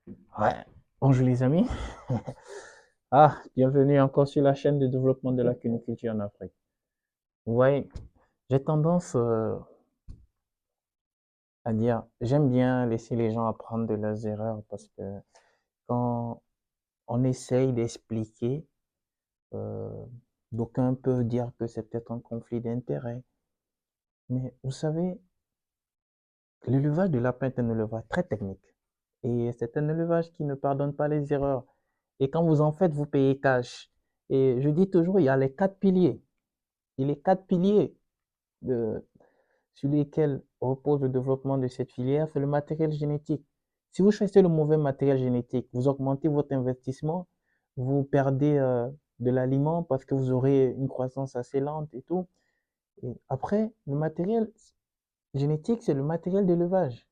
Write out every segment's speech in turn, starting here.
Ouais. Bonjour les amis. Bienvenue encore sur la chaîne de développement de la cuniculture en Afrique. Vous voyez, j'ai tendance à dire, j'aime bien laisser les gens apprendre de leurs erreurs parce que quand on essaye d'expliquer, euh, d'aucuns peuvent dire que c'est peut-être un conflit d'intérêts. Mais vous savez, l'élevage de lapin est un élevage très technique. Et c'est un élevage qui ne pardonne pas les erreurs. Et quand vous en faites, vous payez cash. Et je dis toujours, il y a les quatre piliers. Et les quatre piliers de- sur lesquels repose le développement de cette filière, c'est le matériel génétique. Si vous choisissez le mauvais matériel génétique, vous augmentez votre investissement, vous perdez de l'aliment parce que vous aurez une croissance assez lente et tout. Et après, le matériel génétique, c'est le matériel d'élevage.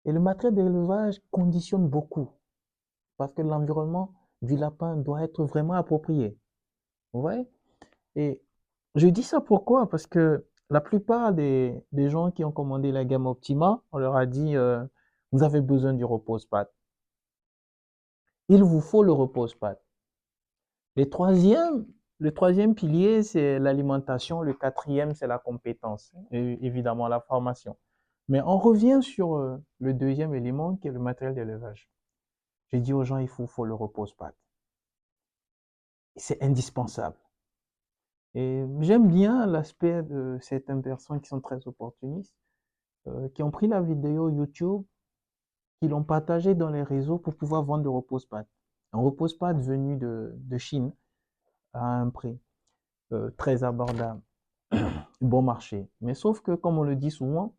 Et le matériel d'élevage conditionne beaucoup parce que l'environnement du lapin doit être vraiment approprié. Vous voyez? Et je dis ça pourquoi? Parce que la plupart des gens qui ont commandé la gamme Optima, on leur a dit, vous avez besoin du repose-pattes. Il vous faut le repose-pattes. Le troisième, le troisième pilier, c'est l'alimentation. Le quatrième, c'est la compétence. Et évidemment, la formation. Mais on revient sur le deuxième élément qui est le matériel d'élevage. J'ai dit aux gens, faut le repose-pattes. C'est indispensable. Et j'aime bien l'aspect de certaines personnes qui sont très opportunistes, qui ont pris la vidéo YouTube, qui l'ont partagée dans les réseaux pour pouvoir vendre le repose-pattes. Un repose-pattes venu de Chine à un prix très abordable, bon marché. Mais sauf que, comme on le dit souvent,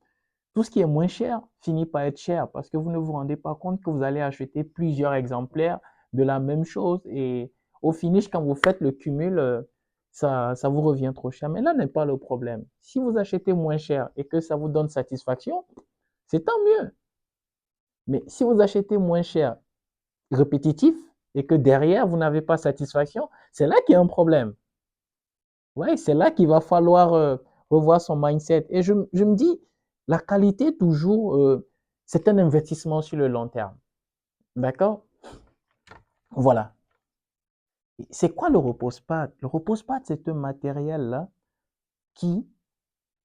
tout ce qui est moins cher finit par être cher parce que vous ne vous rendez pas compte que vous allez acheter plusieurs exemplaires de la même chose et au finish, quand vous faites le cumul, ça vous revient trop cher. Mais là n'est pas le problème. Si vous achetez moins cher et que ça vous donne satisfaction, c'est tant mieux. Mais si vous achetez moins cher, répétitif, et que derrière, vous n'avez pas satisfaction, c'est là qu'il y a un problème. Ouais, c'est là qu'il va falloir revoir son mindset. Et je me dis, la qualité, toujours, c'est un investissement sur le long terme. D'accord? Voilà. C'est quoi le repose-pad? Le repose-pad, c'est un matériel là qui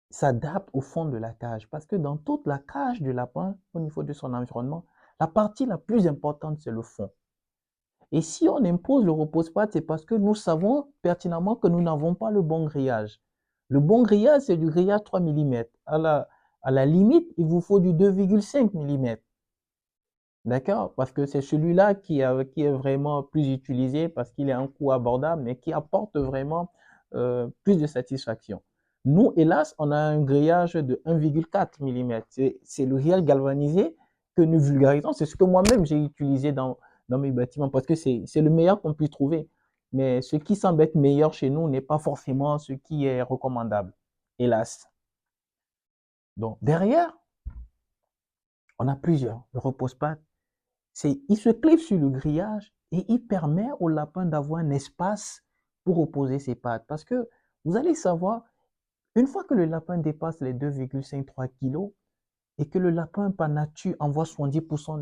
s'adapte au fond de la cage. Parce que dans toute la cage du lapin, au niveau de son environnement, la partie la plus importante, c'est le fond. Et si on impose le repose-pad, c'est parce que nous savons pertinemment que nous n'avons pas le bon grillage. Le bon grillage, c'est du grillage 3 mm. À la limite, il vous faut du 2,5 mm. D'accord? Parce que c'est celui-là qui est vraiment plus utilisé parce qu'il est un coût abordable, mais qui apporte vraiment plus de satisfaction. Nous, hélas, on a un grillage de 1,4 mm. C'est le grillage galvanisé que nous vulgarisons. C'est ce que moi-même j'ai utilisé dans mes bâtiments parce que c'est le meilleur qu'on puisse trouver. Mais ce qui semble être meilleur chez nous n'est pas forcément ce qui est recommandable, hélas. Donc, derrière, on a plusieurs. Le repose-pas, il se clive sur le grillage et il permet au lapin d'avoir un espace pour reposer ses pattes. Parce que vous allez savoir, une fois que le lapin dépasse les 2,53 kg et que le lapin par nature envoie 70%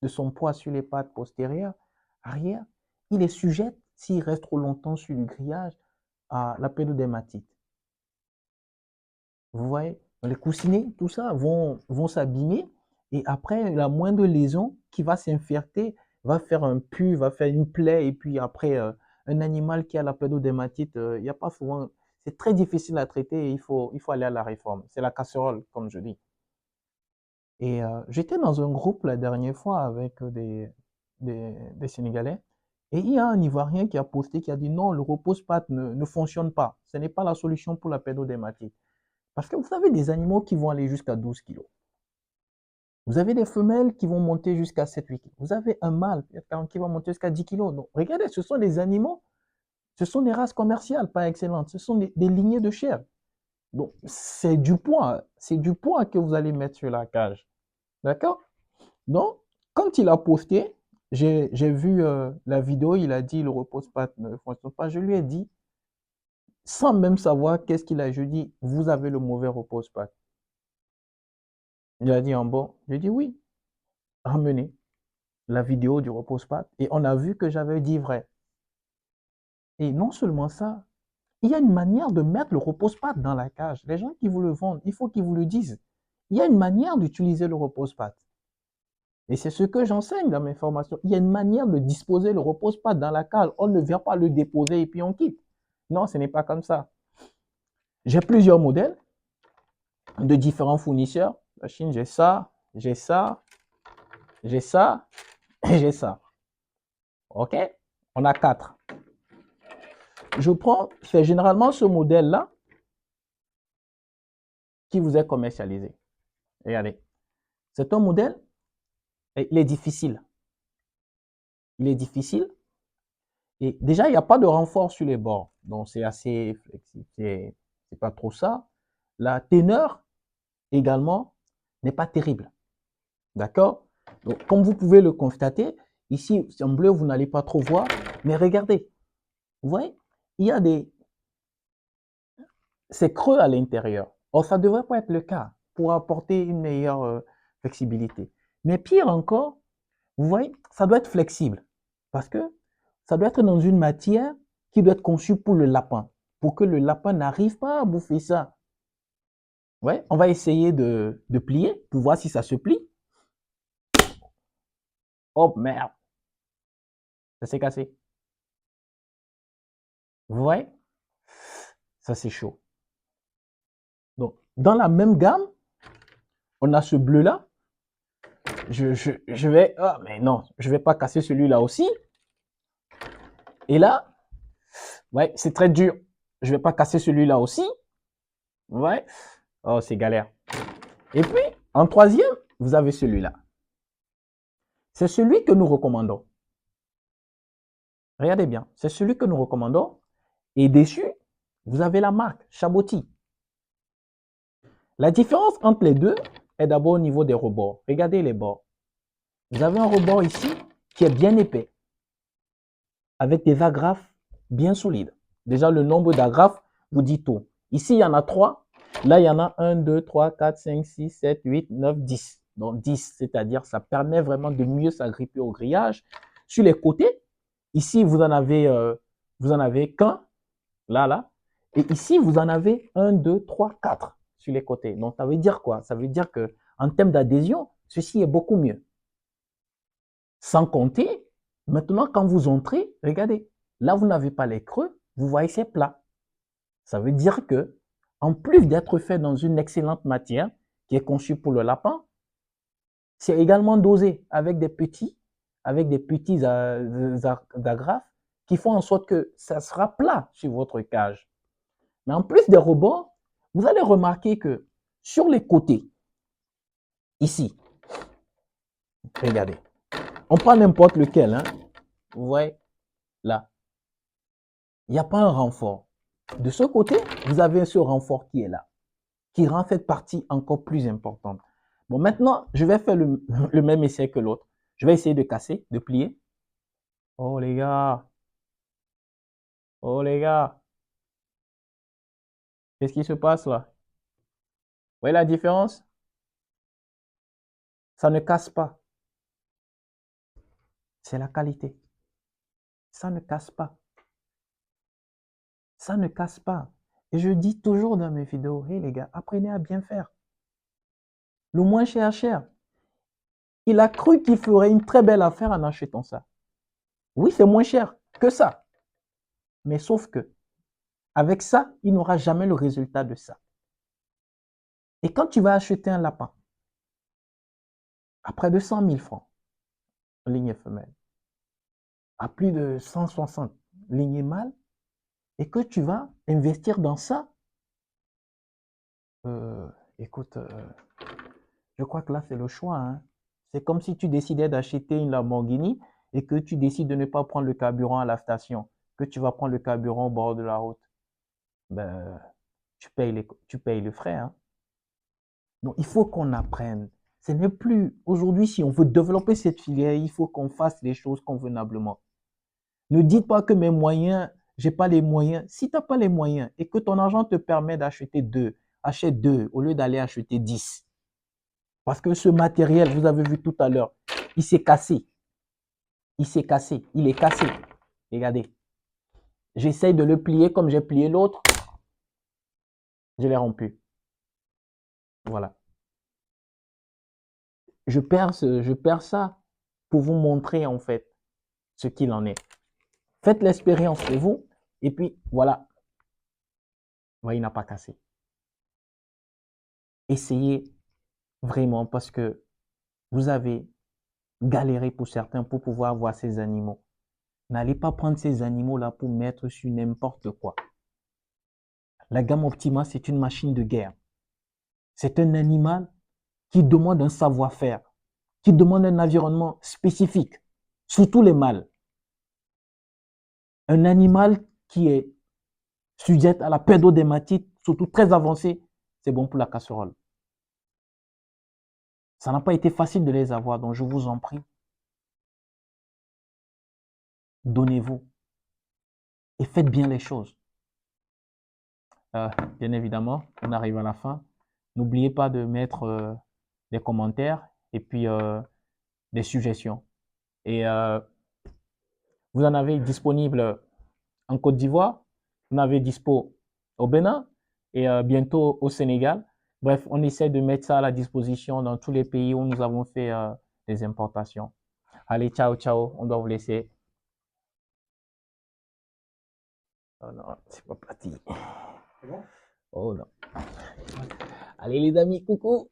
de son poids sur les pattes postérieures, arrière, il est sujet, s'il reste trop longtemps sur le grillage, à la pédodématite. Vous voyez, les coussinets, tout ça, vont s'abîmer et après, la moindre lésion qui va s'infecter va faire un pu, va faire une plaie et puis après, un animal qui a la pédodématite, il n'y a pas souvent, c'est très difficile à traiter et il faut aller à la réforme. C'est la casserole, comme je dis. Et j'étais dans un groupe la dernière fois avec des Sénégalais et il y a un Ivoirien qui a posté, qui a dit non, le repose-pattes ne fonctionne pas. Ce n'est pas la solution pour la pédodématite. Parce que vous avez des animaux qui vont aller jusqu'à 12 kilos. Vous avez des femelles qui vont monter jusqu'à 7-8 kilos. Vous avez un mâle qui va monter jusqu'à 10 kilos. Donc, regardez, ce sont des animaux, ce sont des races commerciales pas excellentes. Ce sont des lignées de chair. Donc, c'est du poids que vous allez mettre sur la cage. D'accord? Donc, quand il a posté, j'ai vu la vidéo, il a dit le repose-pattes ne fonctionne pas. Je lui ai dit, sans même savoir qu'est-ce qu'il a, je lui ai dit, vous avez le mauvais repose-pattes. Il a dit en bon. Je lui ai dit oui. ramené la vidéo du repose-pâte et on a vu que j'avais dit vrai. Et non seulement ça, il y a une manière de mettre le repose-pâte dans la cage. Les gens qui vous le vendent, il faut qu'ils vous le disent. Il y a une manière d'utiliser le repose-pâte. Et c'est ce que j'enseigne dans mes formations. Il y a une manière de disposer le repose-pâte dans la cage. On ne vient pas le déposer et puis on quitte. Non, ce n'est pas comme ça. J'ai plusieurs modèles de différents fournisseurs. La Chine, j'ai ça, j'ai ça, j'ai ça et j'ai ça. OK? On a 4. Je prends, c'est généralement ce modèle-là qui vous est commercialisé. Regardez. C'est un modèle, il est difficile. Il est difficile. Et déjà, il n'y a pas de renfort sur les bords. Donc, c'est assez flexible. C'est pas trop ça. La teneur, également, n'est pas terrible. D'accord? Donc, comme vous pouvez le constater, ici, en bleu, vous n'allez pas trop voir. Mais regardez. Vous voyez? Il y a des... C'est creux à l'intérieur. Or, ça ne devrait pas être le cas pour apporter une meilleure flexibilité. Mais pire encore, vous voyez, ça doit être flexible. Parce que ça doit être dans une matière qui doit être conçue pour le lapin. Pour que le lapin n'arrive pas à bouffer ça. Ouais, on va essayer de plier pour voir si ça se plie. Oh merde. Ça s'est cassé. Vous voyez? Ça c'est chaud. Donc, dans la même gamme, on a ce bleu-là. Je vais... Ah, mais non, je ne vais pas casser celui-là aussi. Et là, ouais, c'est très dur. Je ne vais pas casser celui-là aussi. Ouais. Oh, c'est galère. Et puis, en troisième, vous avez celui-là. C'est celui que nous recommandons. Regardez bien, c'est celui que nous recommandons. Et dessus, vous avez la marque Chaboty. La différence entre les deux est d'abord au niveau des rebords. Regardez les bords. Vous avez un rebord ici qui est bien épais, avec des agrafes bien solides. Déjà, le nombre d'agrafes vous dit tout. Ici, il y en a 3. Là, il y en a 1, 2, 3, 4, 5, 6, 7, 8, 9, 10. Donc 10, c'est-à-dire ça permet vraiment de mieux s'agripper au grillage. Sur les côtés, ici, vous en avez qu'un, là. Et ici, vous en avez 1, 2, 3, 4 sur les côtés. Donc, ça veut dire quoi? Ça veut dire que en termes d'adhésion, ceci est beaucoup mieux. Sans compter, maintenant, quand vous entrez, regardez, là, vous n'avez pas les creux, vous voyez, c'est plat. Ça veut dire que, en plus d'être fait dans une excellente matière qui est conçue pour le lapin, c'est également dosé avec des petits agrafes qui font en sorte que ça sera plat sur votre cage. Mais en plus des rebords, vous allez remarquer que sur les côtés, ici, regardez, on prend n'importe lequel, hein, vous voyez, là, il n'y a pas un renfort. De ce côté, vous avez ce renfort qui est là, qui rend cette partie encore plus importante. Bon, maintenant, je vais faire le même essai que l'autre. Je vais essayer de casser, de plier. Oh les gars, oh les gars, qu'est-ce qui se passe là? Vous voyez la différence? Ça ne casse pas. C'est la qualité. Ça ne casse pas. Ça ne casse pas. Et je dis toujours dans mes vidéos, hey les gars, apprenez à bien faire. Le moins cher. Il a cru qu'il ferait une très belle affaire en achetant ça. Oui, c'est moins cher que ça. Mais sauf que, avec ça, il n'aura jamais le résultat de ça. Et quand tu vas acheter un lapin, à près de 100 000 francs, ligne femelle, à plus de 160 lignées mâles, et que tu vas investir dans ça, écoute, je crois que là, c'est le choix. Hein. C'est comme si tu décidais d'acheter une Lamborghini et que tu décides de ne pas prendre le carburant à la station, que tu vas prendre le carburant au bord de la route. Ben, tu payes les frais. Hein. Donc, il faut qu'on apprenne. Ce n'est plus, aujourd'hui, si on veut développer cette filière, il faut qu'on fasse les choses convenablement. Ne dites pas que mes moyens, j'ai pas les moyens. Si tu n'as pas les moyens et que ton argent te permet d'acheter 2, achète 2 au lieu d'aller acheter 10. Parce que ce matériel, vous avez vu tout à l'heure, Il s'est cassé. Il s'est cassé. Il est cassé. Regardez. J'essaye de le plier comme j'ai plié l'autre. Je l'ai rompu. Voilà. Je perds ça pour vous montrer en fait ce qu'il en est. Faites l'expérience chez vous et puis voilà. Voilà, il n'a pas cassé. Essayez vraiment parce que vous avez galéré pour certains pour pouvoir voir ces animaux. N'allez pas prendre ces animaux-là pour mettre sur n'importe quoi. La gamme Optima, c'est une machine de guerre. C'est un animal qui demande un savoir-faire, qui demande un environnement spécifique, surtout les mâles. Un animal qui est sujet à la pédodématite, surtout très avancée, c'est bon pour la casserole. Ça n'a pas été facile de les avoir, donc je vous en prie, donnez-vous et faites bien les choses. Bien évidemment, on arrive à la fin. N'oubliez pas de mettre des commentaires et puis des suggestions. Et vous en avez disponible en Côte d'Ivoire, vous en avez dispo au Bénin et bientôt au Sénégal. Bref, on essaie de mettre ça à la disposition dans tous les pays où nous avons fait des importations. Allez, ciao, ciao, on doit vous laisser. Oh non, c'est pas parti. C'est bon? Oh non. Allez les amis, coucou.